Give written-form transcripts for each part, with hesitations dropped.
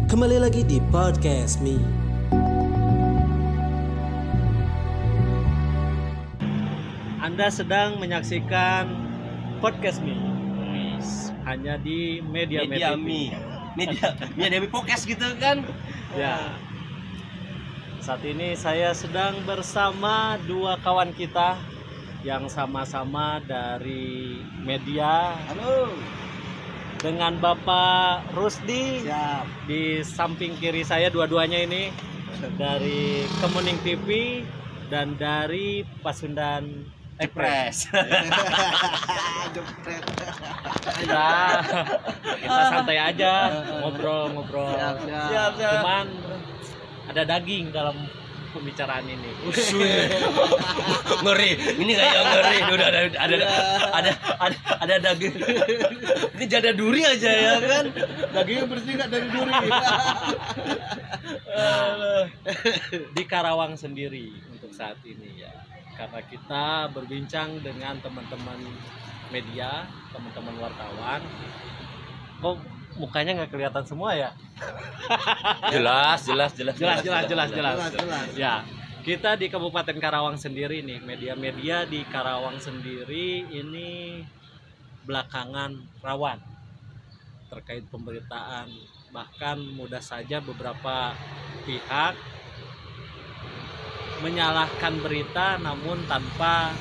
Kembali lagi di Podcast Me. Anda sedang menyaksikan Podcast Me. Hanya di Media Me. Media podcast gitu kan. Ya. Saat ini saya sedang bersama dua kawan kita yang sama-sama dari media. Halo. Dengan Bapak Rusdi. Siap. Di samping kiri saya dua-duanya ini dari Kemuning TV dan dari Pasundan Express. Jepret. Kita santai aja, ngobrol-ngobrol. Siap. Cuman ada daging dalam pembicaraan ini. Ngeri. Ini kayak ngeri. Udah ada daging. Ini jada duri aja ya kan. Dagingnya bersih nggak dari duri. Di Karawang sendiri untuk saat ini ya. Karena kita berbincang dengan teman-teman media, teman-teman wartawan. Kok mukanya nggak kelihatan semua ya? Jelas. Ya, kita di Kabupaten Karawang sendiri nih, media-media di Karawang sendiri ini belakangan rawan terkait pemberitaan. Bahkan mudah saja beberapa pihak menyalahkan berita namun tanpa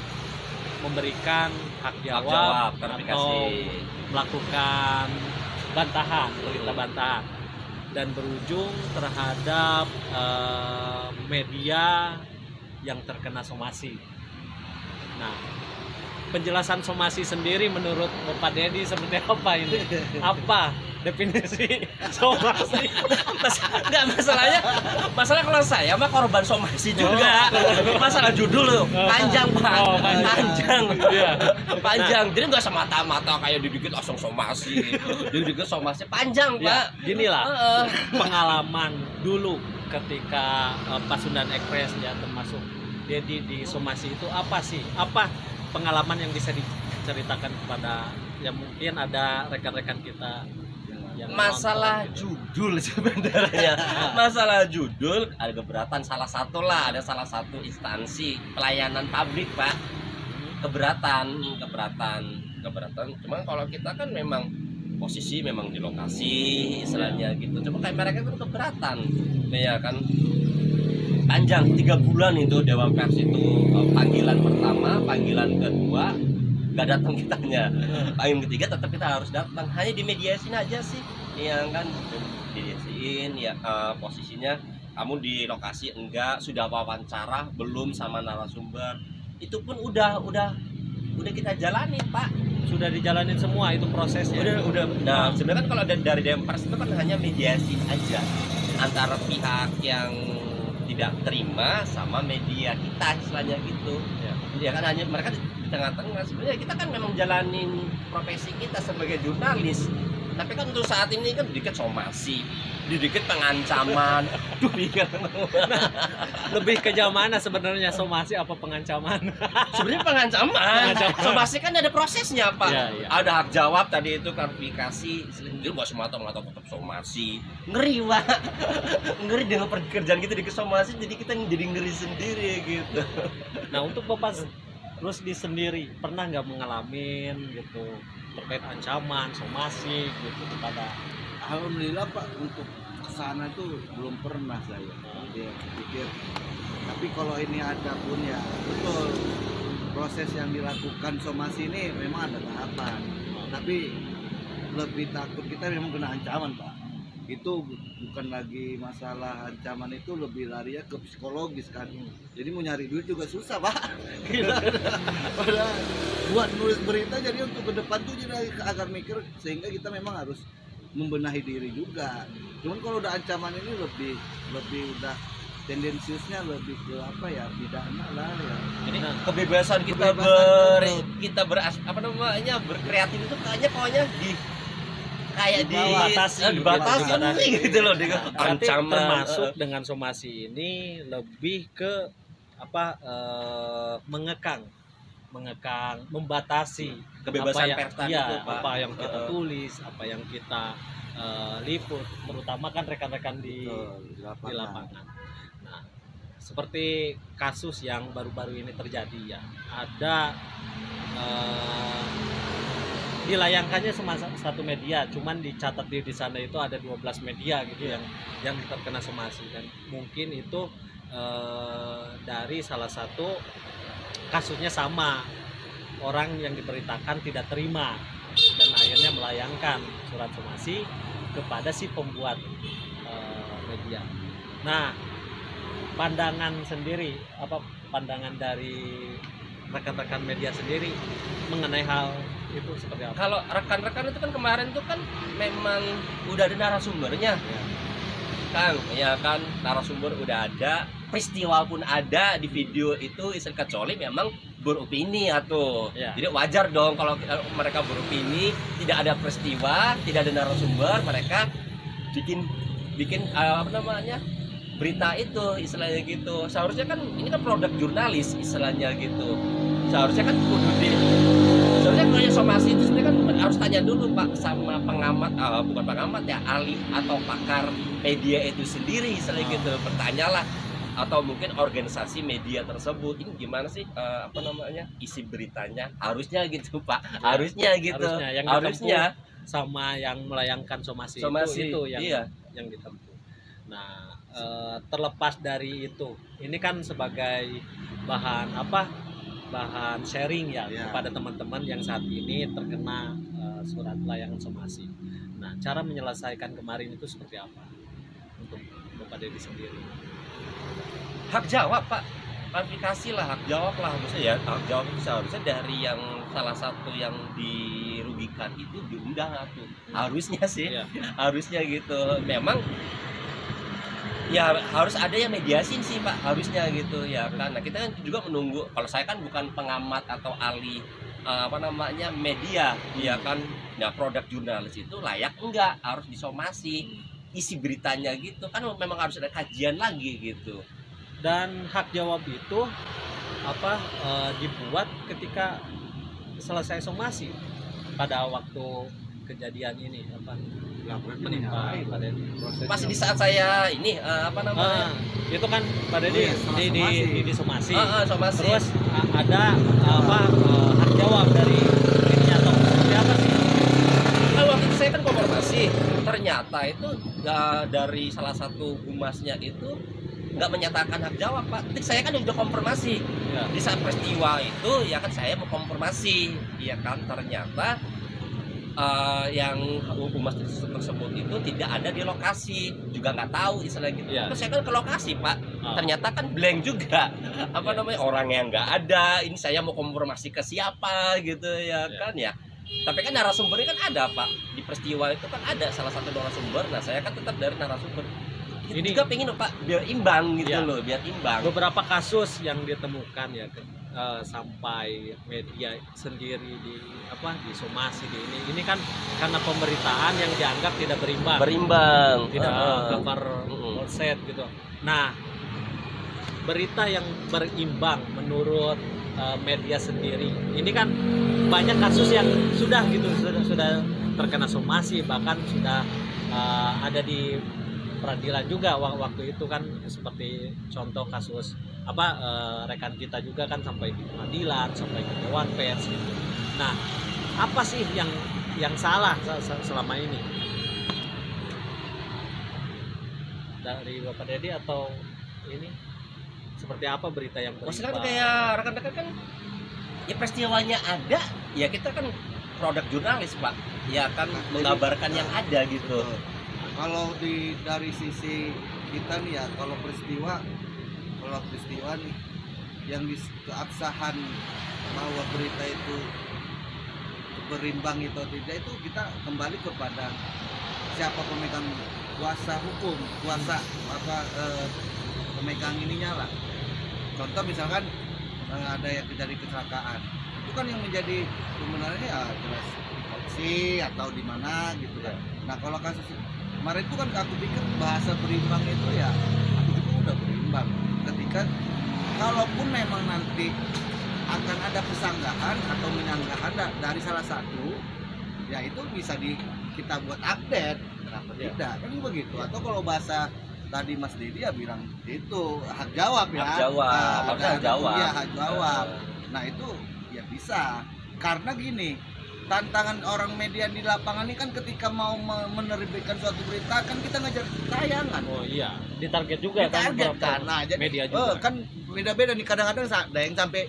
memberikan hak jawab atau melakukan bantahan, berita bantahan, dan berujung terhadap media yang terkena somasi. Nah, penjelasan somasi sendiri menurut Bapak Dedi seperti apa ini? Apa definisi somasi? Masalah kalau saya mah korban somasi juga. Masalah judul loh, panjang Pak. Panjang. Jadi nggak semata-mata kayak dikit langsung somasi. Dikit somasi panjang Pak. Gini lah, pengalaman dulu ketika Pasundan Express ya termasuk Dedi di somasi itu apa sih? Apa pengalaman yang bisa diceritakan kepada yang mungkin ada rekan-rekan kita yang masalah judul sebenarnya. Masalah judul ada keberatan salah satu instansi pelayanan publik Pak. Keberatan. Cuma kalau kita kan memang posisi memang di lokasi istilahnya gitu. Cuma kayak mereka itu keberatan. Ya kan. Panjang 3 bulan itu Dewan Pers itu panggilan pertama, panggilan kedua nggak datang kitanya, panggilan ketiga tetap kita harus datang. Hanya dimediasiin aja sih, ya kan, dimediasiin ya. Posisinya kamu di lokasi enggak, sudah wawancara belum sama narasumber, itu pun udah kita jalani Pak. Sudah dijalanin semua itu prosesnya. Udah. Nah sebenarnya kan kalau dari Dewan Pers itu kan hanya mediasi aja antara pihak yang tidak terima sama media kita istilahnya gitu ya kan, hanya mereka di tengah-tengah. Sebenarnya kita kan memang jalanin profesi kita sebagai jurnalis, tapi kan untuk saat ini kan dikit somasi, dikit pengancaman. Lebih ke jam mana sebenarnya, somasi apa pengancaman? Sebenarnya pengancaman. Somasi kan ada prosesnya Pak. Ya. Ada hak jawab tadi itu, klarifikasi. Jadi nggak semata-mata tetap somasi. Ngeri Pak. Ngeri dengan pekerjaan kita di somasi, jadi kita jadi ngeri sendiri gitu. Nah untuk Bapak Rusdi sendiri pernah nggak mengalami gitu terkait ancaman somasi gitu kepada? Alhamdulillah Pak, untuk kesana tuh belum pernah saya. Dia pikir. Tapi kalau ini ada pun ya betul, proses yang dilakukan somasi ini memang ada tahapan. Tapi lebih takut kita memang kena ancaman Pak. Itu bukan lagi masalah ancaman, itu lebih lari ke psikologis kan. Jadi mau nyari duit juga susah Pak. Padahal buat nulis berita, jadi untuk ke depan tuh jadi agak mikir, sehingga kita memang harus membenahi diri juga. Cuman kalau udah ancaman ini lebih udah tendensiusnya lebih ke apa ya, pidana lah ya. Jadi kebebasan kita berkreatif itu pokoknya dibatasi gitu loh dengan ancaman. Termasuk dengan somasi ini lebih ke mengekang, membatasi kebebasan pers apa yang kita tulis, apa yang kita liput, terutama kan rekan-rekan di lapangan. Nah, seperti kasus yang baru-baru ini terjadi ya, ada dilayangkannya cuma satu media, cuman dicatat di sana itu ada 12 media gitu yang terkena somasi, dan mungkin itu dari salah satu kasusnya sama, orang yang diberitakan tidak terima dan akhirnya melayangkan surat somasi kepada si pembuat media. Nah, pandangan sendiri, apa pandangan dari rekan-rekan media sendiri mengenai hal itu seperti apa? Kalau rekan-rekan itu kan kemarin itu kan memang udah ada narasumbernya, Kang, ya kan, narasumber udah ada, peristiwa pun ada di video itu. Istilah kecuali memang beropini atau jadi wajar dong kalau mereka beropini, tidak ada peristiwa, tidak ada narasumber, mereka bikin apa namanya, berita itu istilahnya gitu. Seharusnya kan ini kan produk jurnalis istilahnya gitu. Seharusnya kan seharusnya kalau yang somasi itu sebenarnya kan harus tanya dulu Pak sama pengamat, bukan pengamat ya, ahli atau pakar media itu sendiri istilahnya gitu. Bertanyalah, atau mungkin organisasi media tersebut, ini gimana sih apa namanya, isi beritanya, harusnya gitu Pak, harusnya gitu, harusnya sama yang melayangkan somasi itu yang ditempuh. Nah, terlepas dari itu, ini kan sebagai bahan sharing ya kepada teman-teman yang saat ini terkena surat layangan somasi. Nah, cara menyelesaikan kemarin itu seperti apa untuk Bapak Dedi sendiri? Hak jawab Pak, klarifikasi lah, hak jawab lah maksudnya ya. Hak jawab itu seharusnya dari yang salah satu yang dirugikan itu diundang tuh, harusnya sih, harusnya gitu. Memang ya harus ada yang mediasi sih Pak, harusnya gitu ya kan. Nah, kita kan juga menunggu, kalau saya kan bukan pengamat atau ahli apa namanya media ya kan. Nah, produk jurnalis itu layak enggak harus disomasi, isi beritanya gitu kan, memang harus ada kajian lagi gitu. Dan hak jawab itu dibuat ketika selesai somasi pada waktu kejadian ini menimpa Pak Dedi. Masih di saat saya ini apa namanya? Itu kan Pak Dedi di somasi. Somasi. Terus ada hak jawab dari ini atau seperti apa sih? Waktu itu saya kan konfirmasi, ternyata itu dari salah satu humasnya itu nggak menyatakan hak jawab Pak. Jadi saya kan udah konfirmasi di saat peristiwa itu ya kan, saya mau konfirmasi ya kan, ternyata yang humas tersebut itu tidak ada di lokasi, juga nggak tahu istilah gitu. Terus saya kan ke lokasi Pak, ternyata kan blank juga, apa namanya, orang yang nggak ada. Ini saya mau konfirmasi ke siapa gitu ya kan ya. Tapi kan narasumbernya kan ada Pak, di peristiwa itu kan ada salah satu narasumber. Nah, saya kan tetap dari narasumber. Ini juga pengen Pak biar imbang gitu loh, biar imbang. Beberapa kasus yang ditemukan ya sampai media sendiri di somasi ini kan karena pemberitaan yang dianggap tidak berimbang, tidak cover all set gitu. Nah, berita yang berimbang menurut media sendiri ini kan banyak kasus yang sudah terkena somasi, bahkan sudah ada di peradilan juga waktu itu kan, seperti contoh kasus rekan kita juga kan sampai di pengadilan, sampai ke Dewan Pers gitu. Nah, apa sih yang salah selama ini dari Bapak Dedi, atau ini seperti apa berita yang berimbang? Maksudnya kayak rekan-rekan kan ya peristiwanya ada, ya kita kan produk jurnalis Pak, ya kan mengabarkan yang ada gitu. Kalau dari sisi kita nih ya, kalau peristiwa nih yang keabsahan bahwa berita itu berimbang itu tidak, itu kita kembali kepada siapa pemegang kuasa hukum, pemegang ininya lah. Contoh misalkan ada yang terjadi kecelakaan, itu kan yang menjadi pembenarannya ya jelas polisi atau di mana gitu kan. Nah, kalau kasus kemarin itu kan aku pikir bahasa berimbang itu ya, itu udah berimbang ketika kalaupun memang nanti akan ada pesanggahan atau menyanggahan dari salah satu, ya itu bisa kita buat update kenapa Iya. tidak kan begitu. Atau kalau bahasa tadi Mas Dedi ya bilang itu hak jawab ya, Hak jawab, harusnya hak jawab. iya hak jawab. Nah itu ya bisa, karena gini, tantangan orang media di lapangan ini kan ketika mau menerbitkan suatu berita kan kita ngejar tayangan. Oh iya, ditarget juga kan Ditarget beberapa kan. Nah, jadi media juga. kan beda-beda nih, kadang-kadang ada yang sampai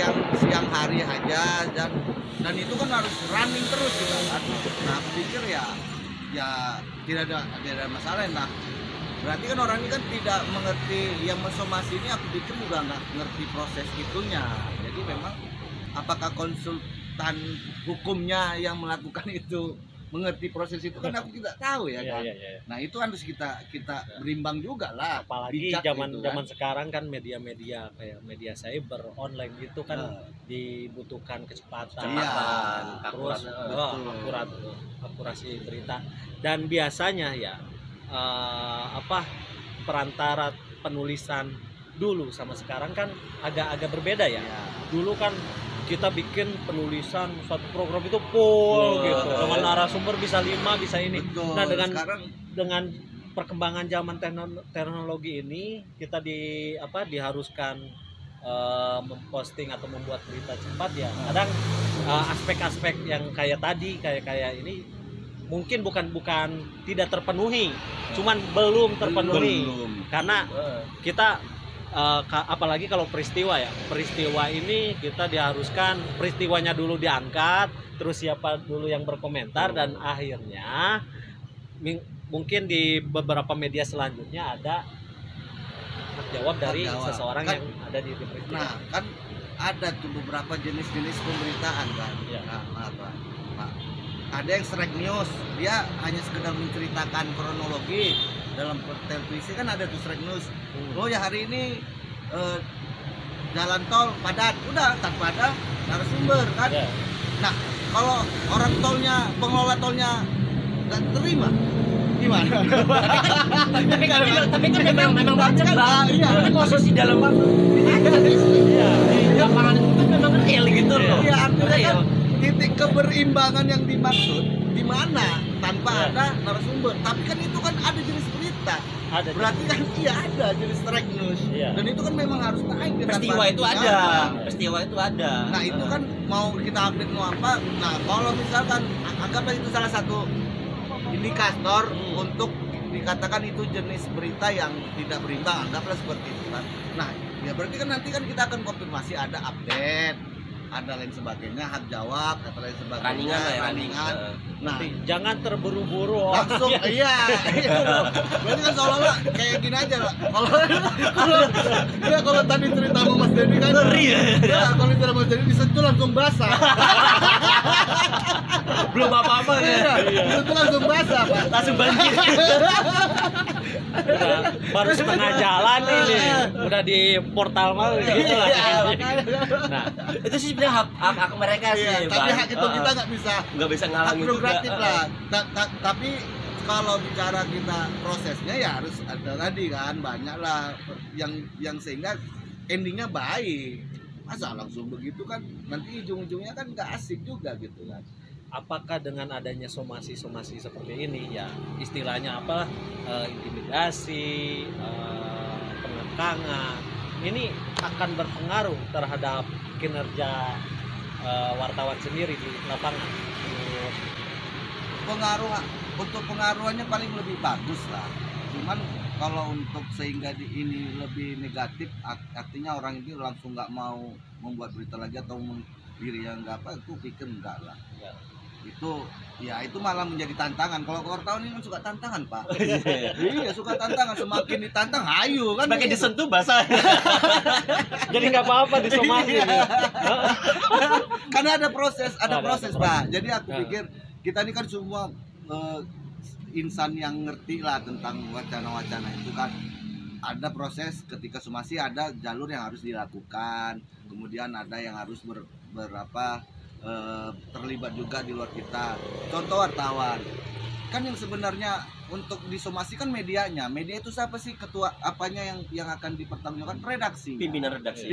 yang siang hari aja, dan itu kan harus running terus gitu kan. Nah aku pikir ya tidak ada masalah. Nah berarti kan orang ini kan tidak mengerti yang mensomasi ini, aku pikir juga nggak ngerti proses itunya. Jadi memang apakah konsultan hukumnya yang melakukan itu mengerti proses itu kan aku tidak tahu ya Iya, kan. iya, iya. Nah itu harus kita berimbang juga lah. Apalagi bijak zaman gitu kan. zaman sekarang kan media-media kayak media cyber online gitu kan Nah. dibutuhkan kecepatan, Iya, terus akurat. akurasi berita, dan biasanya ya perantara penulisan dulu sama sekarang kan agak berbeda ya. Iya. Dulu kan kita bikin penulisan satu program itu full gitu, dengan narasumber bisa 5 bisa ini. Betul. Nah dengan Sekarang perkembangan zaman teknologi ini kita diharuskan memposting atau membuat berita cepat ya. Kadang aspek-aspek yang kayak tadi kayak ini mungkin bukan tidak terpenuhi, cuman belum terpenuhi. Karena kita apalagi kalau peristiwa ini kita diharuskan peristiwanya dulu diangkat, terus siapa dulu yang berkomentar, dan akhirnya mungkin di beberapa media selanjutnya ada hak jawab dari seseorang kan, yang ada di peristiwa. nah kan ada tuh beberapa jenis-jenis pemberitaan kan. Iya. Nah, maaf, Pak. Ada yang straight news, dia hanya sekedar menceritakan kronologi. Dalam televisi kan ada tuh straight news. Oh ya hari ini jalan tol padat, udah tanpa ada narasumber kan. Ya. Nah kalau orang pengelola tolnya nggak terima gimana? Tapi kan memang baca Bang. Iya. Tapi posisi dalam lapangan itu kan memang real gitu loh. Iya, artinya kan Real. titik keberimbangan yang dimaksud di mana tanpa ada narasumber. Tapi kan itu kan ada jenis berita. Ada. Berarti kan iya ada jenis straight news. Iya. Dan itu kan memang harus naik dengan Peristiwa itu bahan. ada. Nah, Peristiwa itu ada. Nah itu kan mau kita update mau apa. Nah kalau misalkan anggaplah itu salah satu indikator untuk dikatakan itu jenis berita yang tidak berimbang, anggaplah seperti itu kan. Nah ya berarti kan nanti kan kita akan konfirmasi ada update, ada lain sebagainya, hak jawab atau lain sebagainya, Runningan lah ya, runningan. Nah Jangan terburu-buru. langsung iya itu loh. Berarti kan seolah-olah kayak gini aja lah. Kalau tadi cerita sama Mas Dedi kan Ngeri ya. kalau cerita Mas Dedi disentuh langsung basah. Belum apa-apa ya. Disentuh langsung basah Pak. Langsung banjir. Baru setengah jalan ini udah di portal mal gitu lah. Iya, makanya. Nah, Itu sih sebenarnya hak mereka sih. Iya, tapi Bang. hak itu kita nggak bisa hak ngalangin prerogatif juga. lah. Tapi kalau bicara kita prosesnya ya harus ada tadi kan, banyak lah yang sehingga endingnya baik. Masa langsung begitu kan nanti ujung-ujungnya kan nggak asik juga gitu kan. apakah dengan adanya somasi-somasi seperti ini ya istilahnya apa intimidasi, pengekangan ini akan berpengaruh terhadap kinerja wartawan sendiri di lapangan? Pengaruhannya paling lebih bagus lah. Cuman kalau untuk sehingga ini lebih negatif, artinya orang itu langsung nggak mau membuat berita lagi atau diri yang nggak apa, itu pikir enggak lah. Ya. Itu malah menjadi tantangan. Kalau wartawan ini kan suka tantangan Pak. Iya suka tantangan, semakin ditantang hayu kan. Semakin gitu. disentuh basah. Jadi nggak apa-apa disomasi. Karena ada proses Pak. Jadi aku Ya. pikir kita ini kan semua insan yang ngerti lah tentang wacana-wacana itu kan. Ada proses ketika somasi, ada jalur yang harus dilakukan, kemudian ada yang harus terlibat juga di luar kita. Contoh wartawan kan yang sebenarnya untuk disomasi kan medianya. Media itu siapa sih? Ketua apanya yang akan dipertanggungjawabkan? Redaksi. Pimpinan redaksi.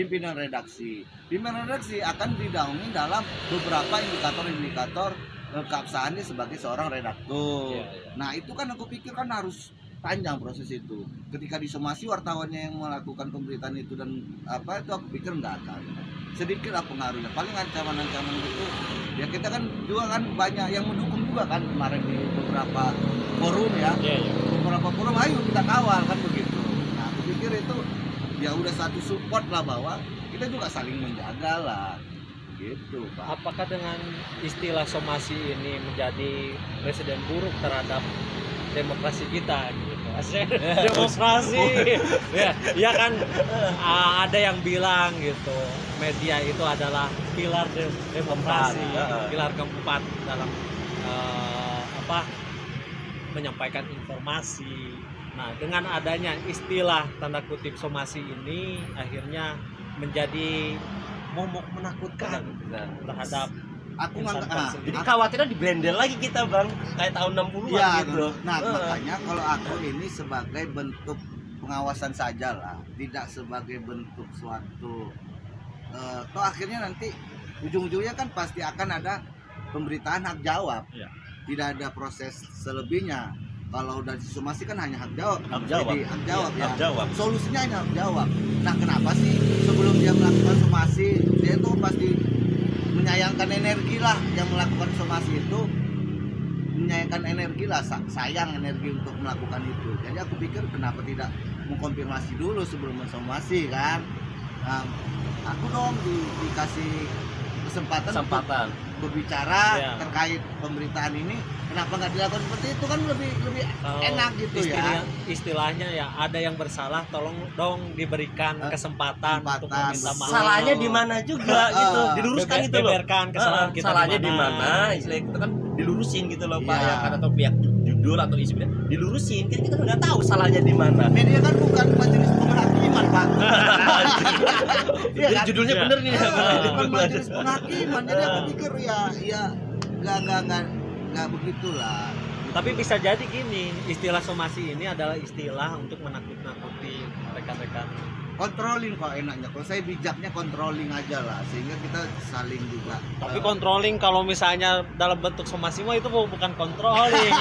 Pimpinan redaksi akan didaungi dalam beberapa indikator keabsahannya sebagai seorang redaktur. Iya, iya. Nah itu kan aku pikir kan harus panjang proses itu. Ketika disomasi wartawannya yang melakukan pemberitaan itu dan apa itu aku pikir nggak akan. Sedikit lah pengaruhnya. Paling ancaman-ancaman gitu. Ya kita kan juga kan banyak yang mendukung juga kan kemarin di beberapa forum ya. Iya, iya. Beberapa forum ayo kita kawal kan begitu. Nah aku pikir itu ya udah satu support lah bahwa kita juga saling menjaga lah. Gitu Pak. Apakah dengan istilah somasi ini menjadi presiden buruk terhadap demokrasi kita gitu? Demokrasi ya kan, ada yang bilang gitu media itu adalah pilar demokrasi, pilar keempat dalam menyampaikan informasi. Nah dengan adanya istilah tanda kutip somasi ini akhirnya menjadi momok menakutkan terhadap Aku insan nggak pers Jadi sendiri. khawatirnya di brandel lagi kita bang, kayak tahun 60-an ya, gitu. nah makanya kalau aku ini sebagai bentuk pengawasan saja lah, tidak sebagai bentuk suatu toh akhirnya nanti ujung-ujungnya kan pasti akan ada pemberitaan hak jawab. Ya. Tidak ada proses selebihnya. Kalau udah disomasi kan hanya hak jawab. Hak jawab. Jadi hak jawab Iya, ya. hak jawab. Solusinya hanya hak jawab. Nah, kenapa sih sebelum dia melakukan somasi, dia itu pasti menyayangkan energi lah yang melakukan somasi itu, menyayangkan energi lah, sayang energi untuk melakukan itu. Jadi aku pikir kenapa tidak mengkonfirmasi dulu sebelum mensomasi kan. Nah, aku dong dikasih kesempatan Kesempatan. untuk berbicara Ya. terkait pemberitaan ini, kenapa nggak dilakukan seperti itu kan lebih Kalau enak gitu ya. istilahnya ya ada yang bersalah tolong dong diberikan kesempatan untuk Kesempatan, meminta maaf. Salahnya di mana juga gitu, diluruskan gitu loh. Beberkan kesalahan kita Salahnya di di mana. mana, istilah itu kan dilurusin gitu loh Pak Iya. ya, kan atau pihak judul atau isi dilurusin, kan kita nggak tahu salahnya di mana. Media kan bukan majelis penghakiman Pak. Iya kan? Judulnya Iya. bener nih. Bukan majelis penghakiman, jadi aku pikir ya nggak begitulah. Tapi bisa jadi gini, istilah somasi ini adalah istilah untuk menakut-nakuti rekan-rekan. Controlling kok enaknya, kalau saya bijaknya controlling aja lah, sehingga kita saling juga. Tapi controlling kalau misalnya dalam bentuk somasi mah itu bukan controlling.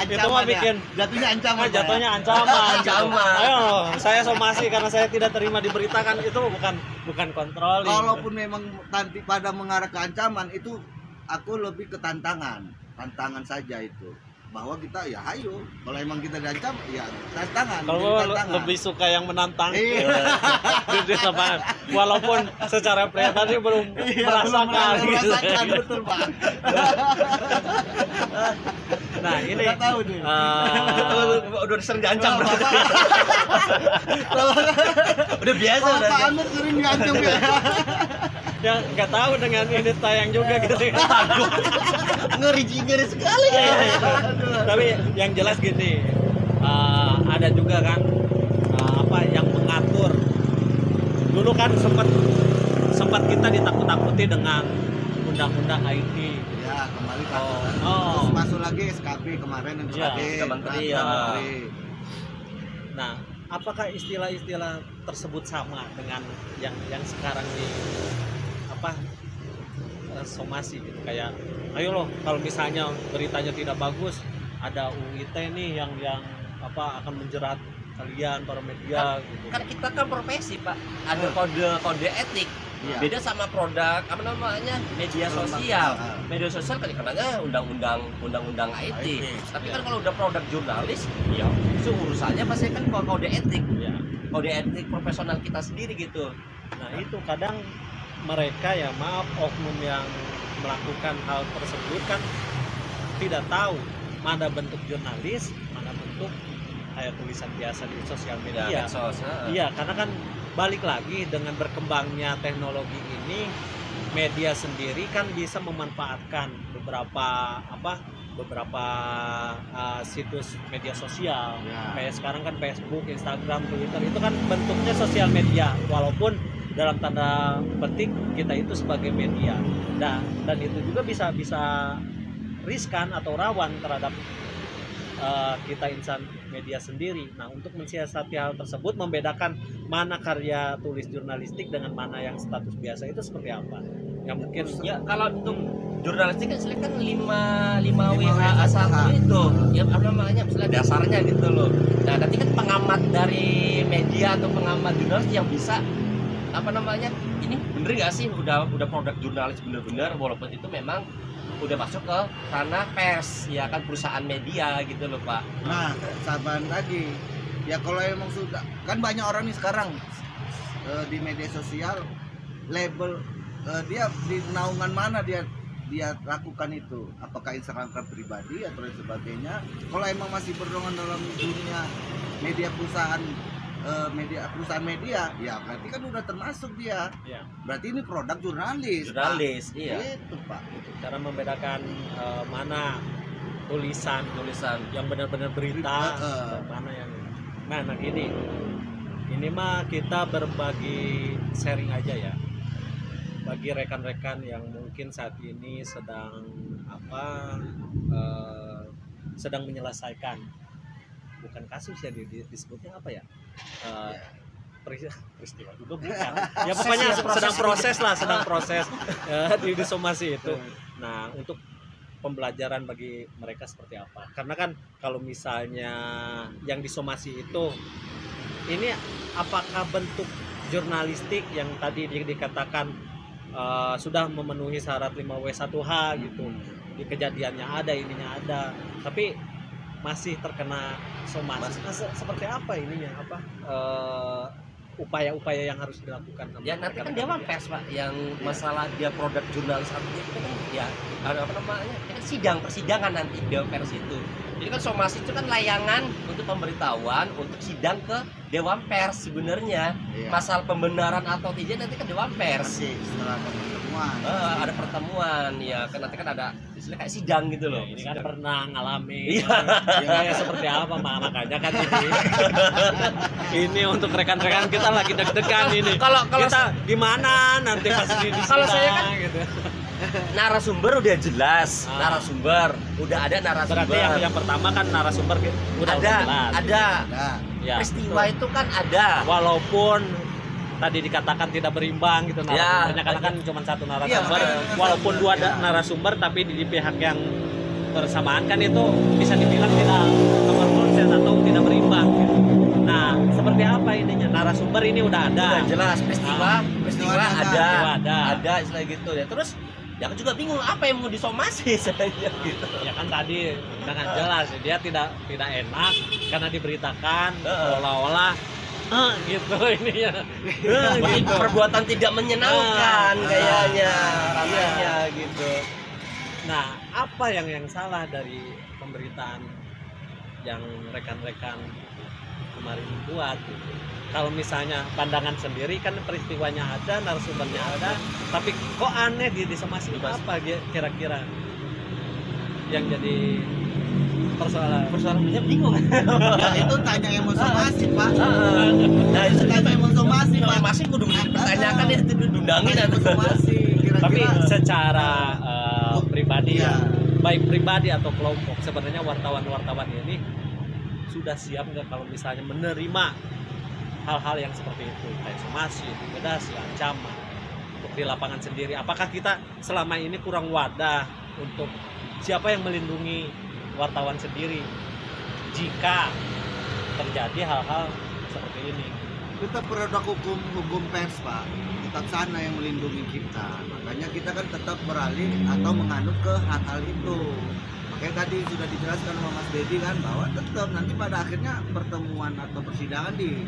Itu mah bikin jatuhnya ancaman. jatuhnya ancaman. Ancaman. Ayo, saya somasi karena saya tidak terima diberitakan, itu bukan controlling. Kalaupun memang nanti pada mengarah ke ancaman itu, aku lebih ke tantangan saja itu. Bahwa kita ya ayo, kalau emang kita diancam ya tantangan. Kalau jadi tantangan. lebih suka yang menantang. Iya. Jadi sama, walaupun secara pribadi belum Iya, merasakan belum gitu. merasakan, betul Pak. Nah ini Nggak tahu nih. Udah sering diancam Kalau berarti. Bapak- Udah biasa kalau udah. Pak Amir sering diancam ya. ya nggak tahu dengan ini tayang juga gitu. Ngeri sekali ya. Tapi yang jelas gini, ada juga kan yang mengatur. Dulu kan sempat kita ditakut-takuti dengan undang-undang IT. Ya, kembali Pak. Oh. Terus masuk lagi SKP kemarin yang Iya, tiga menteri, ya. Nah, apakah istilah-istilah tersebut sama dengan yang sekarang di somasi gitu, kayak ayo loh kalau misalnya beritanya tidak bagus ada UIT nih yang akan menjerat kalian para media gitu. Kan kita kan profesi Pak, ada kode etik. Iya. Beda sama produk apa namanya media sosial. Media sosial kan dikenalnya undang-undang IT. Tapi kan kalau udah produk jurnalis, ya itu urusannya pasti kan kode etik. Ya. Kode etik profesional kita sendiri gitu. Nah itu kadang mereka ya maaf oknum yang melakukan hal tersebut kan tidak tahu mana bentuk jurnalis, mana bentuk kayak tulisan biasa di sosial media. medsos. Iya, karena kan balik lagi dengan berkembangnya teknologi ini, media sendiri kan bisa memanfaatkan beberapa situs media sosial. Ya. Kayak sekarang kan Facebook, Instagram, Twitter itu kan bentuknya sosial media, walaupun dalam tanda petik kita itu sebagai media. Dan itu juga bisa riskan atau rawan terhadap kita insan media sendiri. Nah, untuk mensiasati hal tersebut, membedakan mana karya tulis jurnalistik dengan mana yang status biasa itu seperti apa? Yang mungkin Ya kalau untuk jurnalistik kan istilahnya kan 5 WHA 1 itu ya apa namanya misalnya dasarnya gitu loh. Nah nanti kan pengamat dari media atau pengamat jurnalis yang bisa apa namanya ini bener nggak sih udah produk jurnalis bener-bener walaupun itu memang udah masuk ke ranah pers ya kan perusahaan media gitu loh Pak. Nah saban tadi ya kalau emang sudah kan banyak orang nih sekarang di media sosial label dia di naungan mana dia lakukan itu, apakah Instagram pribadi atau lain sebagainya. Kalau emang masih berhubungan dalam dunia media perusahaan media ya berarti kan udah termasuk dia Ya. berarti ini produk jurnalis Iya itu Pak. Cara membedakan mana tulisan yang benar-benar berita dan mana yang nah ini mah kita berbagi sharing aja ya bagi rekan-rekan yang mungkin saat ini sedang menyelesaikan bukan kasus ya disebutnya apa ya peristiwa juga bukan ya pokoknya sedang proses di disomasi itu. Nah untuk pembelajaran bagi mereka seperti apa karena kan kalau misalnya yang disomasi itu ini apakah bentuk jurnalistik yang tadi dikatakan sudah memenuhi syarat 5W1H gitu di kejadiannya ada ininya ada tapi masih terkena somasi. Seperti apa ininya upaya-upaya yang harus dilakukan ya nanti kan Dewan Pers Pak yang masalah dia produk jurnalis artinya itu kan ya apa namanya kan persidangan nanti Dewan Pers itu. Jadi kan somasi itu kan layangan untuk pemberitahuan untuk sidang ke Dewan Pers sebenarnya. Iya. Masalah pembenaran atau tidak nanti kan Dewan Pers. Nanti setelah pertemuan Ada pertemuan ya kan nanti kan ada istilah kayak sidang gitu loh. ini kan pernah ngalamin Iya. ya seperti apa makanya kan ini untuk rekan-rekan kita lagi deg-degan ini Kalau kita gimana nanti pas di Kalau saya kan gitu. narasumber udah jelas, narasumber udah ada narasumber. Berarti yang pertama kan narasumber udah jelas. ada. nah Ya, Peristiwa itu kan ada. walaupun tadi dikatakan tidak berimbang gitu narasumbernya karena kan cuma satu narasumber Iya, walaupun dua narasumber tapi di pihak yang bersamaan kan itu bisa dibilang tidak nomor konsen atau tidak berimbang gitu. Nah seperti apa ininya narasumber ini udah ada Udah jelas peristiwa ada. istilah gitu ya. Terus ya aku juga bingung apa yang mau disomasi saya gitu. Ya kan tadi dengan jelas dia tidak enak karena diberitakan seolah-olah gitu ininya Perbuatan tidak menyenangkan kayaknya rasanya gitu. Nah apa yang salah dari pemberitaan yang rekan-rekan kemarin buat gitu. Kalau misalnya pandangan sendiri kan peristiwanya ada, narasumbernya ada, tapi kok aneh disomasi apa kira-kira yang jadi Persoalannya bingung. ya, itu tanya yang mau somasi Pak. Nah itu Tanya yang mau somasi Pak. masih kudu dipertanyakan itu diundangin atau somasi tapi kira-kira secara pribadi Iya. baik pribadi atau kelompok sebenarnya wartawan ini sudah siap nggak kalau misalnya menerima hal-hal yang seperti itu kayak somasi, intimidasi, ancaman untuk di lapangan sendiri. Apakah kita selama ini kurang wadah untuk siapa yang melindungi wartawan sendiri jika terjadi hal-hal seperti ini? kita produk hukum pers Pak, tetap sana yang melindungi kita, makanya kita kan tetap beralih atau menganut ke hal-hal itu. Makanya tadi sudah dijelaskan sama Mas Dedi kan bahwa tetap nanti pada akhirnya pertemuan atau persidangan di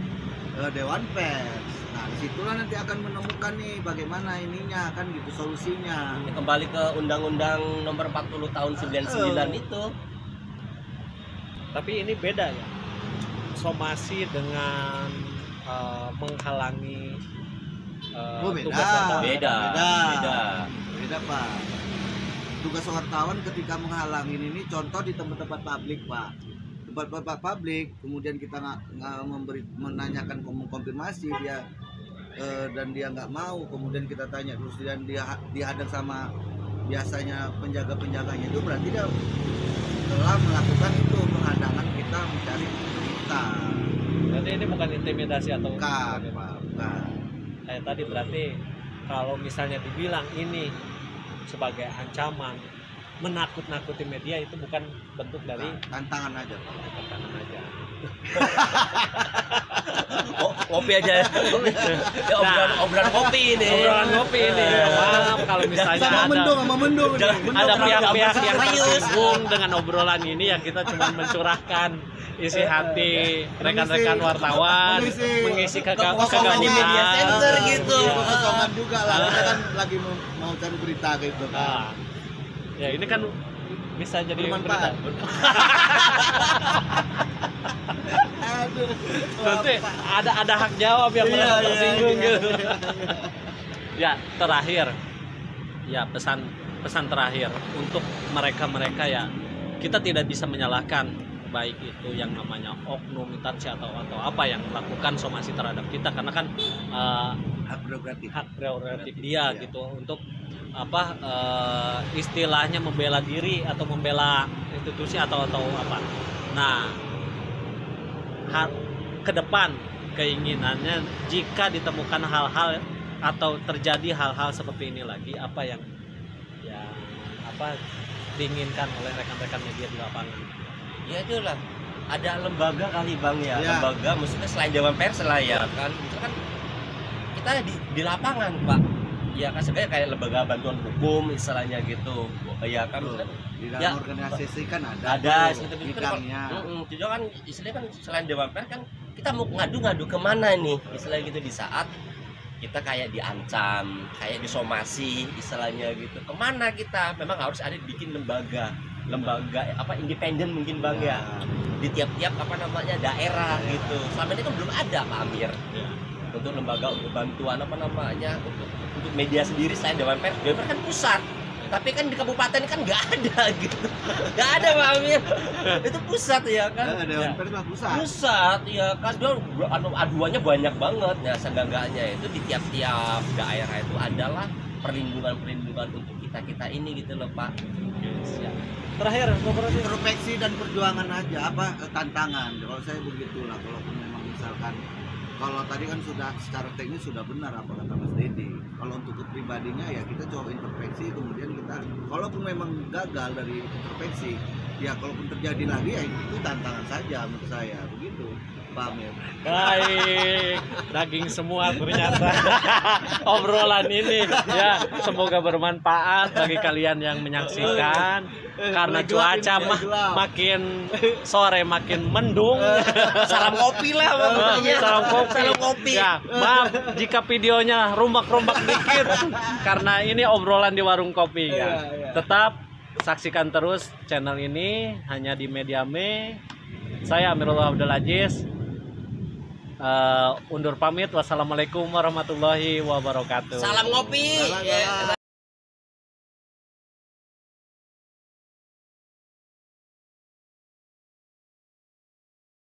Dewan Pers. Nah disitulah nanti akan menemukan nih bagaimana ininya kan gitu solusinya. Ya, kembali ke Undang-Undang Nomor 40 Tahun 99 itu. Tapi ini beda ya, somasi dengan menghalangi Beda. tugas wartawan. Beda Pak. Tugas wartawan ketika menghalangi ini contoh di tempat-tempat publik Pak. Tempat-tempat publik kemudian kita menanyakan konfirmasi dia dan dia nggak mau, kemudian kita tanya terus dan dia dihadang sama biasanya penjaga-penjaganya, itu berarti dia telah melakukan itu penghadangan kita mencari berita. Berarti ini bukan intimidasi atau Bukan Pak, bukan. kayak tadi berarti kalau misalnya dibilang ini sebagai ancaman, menakut-nakuti media itu bukan bentuk dari tantangan aja Pak. tekanan aja. Kopi aja. Ya, obrolan kopi ini. Obrolan kopi ini. Maaf kalau misalnya Sama mendung nih. ada Mendung. pihak-pihak yang serius. tersinggung dengan obrolan ini, ya kita cuma mencurahkan isi hati rekan-rekan wartawan, mengisi kekosongan di media center gitu. Iya, kekosongan juga lah. Kita kan lagi mau cari berita gitu kan. Nah, ya ini kan bisa jadi Bermanfaat. berita. Aduh. Tentu ada hak jawab yang merasa tersinggung gitu. Ya, terakhir. Ya, pesan terakhir untuk mereka ya, kita tidak bisa menyalahkan baik itu yang namanya oknum, instansi atau apa yang melakukan somasi terhadap kita, karena kan Hak prerogatif. hak prerogatif dia gitu untuk istilahnya membela diri atau membela institusi atau apa. Nah, ke depan keinginannya jika ditemukan hal-hal atau terjadi hal-hal seperti ini lagi, apa yang diinginkan oleh rekan-rekan media di lapangan? Ya itulah, ada lembaga kali Bang ya, Ya. lembaga maksudnya selain Dewan Pers lah ya kan, itu kan kita di lapangan Pak, ya kan sebenarnya kayak lembaga bantuan hukum istilahnya gitu, ya kan maksudnya Di dalam Ya. organisasi kan ada tuh seperti itu bidangnya. itu kan istilahnya kan selain Dewan Pers kan kita mau ngadu kemana nih istilahnya gitu, di saat kita kayak diancam, kayak disomasi istilahnya gitu, kemana kita memang harus ada bikin lembaga independen mungkin Bang ya, di tiap-tiap daerah gitu. Selama ini kan belum ada Pak Amir untuk lembaga untuk bantuan untuk media sendiri selain Dewan Pers kan pusat, tapi kan di kabupaten kan nggak ada gitu, nggak ada Pak Amir. Itu pusat ya kan, Dewan Pers mah pusat ya kan, dia aduannya banyak banget ya. Seenggaknya itu di tiap-tiap daerah itu adalah perlindungan untuk kita ini gitu loh Pak. Ya. Terakhir, introspeksi dan perjuangan aja, tantangan. Kalau saya begitulah, kalaupun memang misalkan, kalau tadi kan sudah secara teknis sudah benar apa kata Mas Dedi. Kalau untuk kepribadinya ya kita coba introspeksi, kemudian kita kalaupun memang gagal dari introspeksi, ya kalaupun terjadi lagi ya itu tantangan saja menurut saya, begitu Pak Amir. baik, daging semua ternyata obrolan ini ya, semoga bermanfaat bagi kalian yang menyaksikan, karena cuaca makin sore makin mendung. Salam kopi lah pokoknya. Salam kopi. Ya. Ya, maaf jika videonya rumbak-rumbak dikit karena ini obrolan di warung kopi ya. Tetap saksikan terus channel ini hanya di Mediame. Saya Amirullah Abdul Aziz. Undur pamit. Wassalamualaikum warahmatullahi wabarakatuh. Salam ngopi. Salam.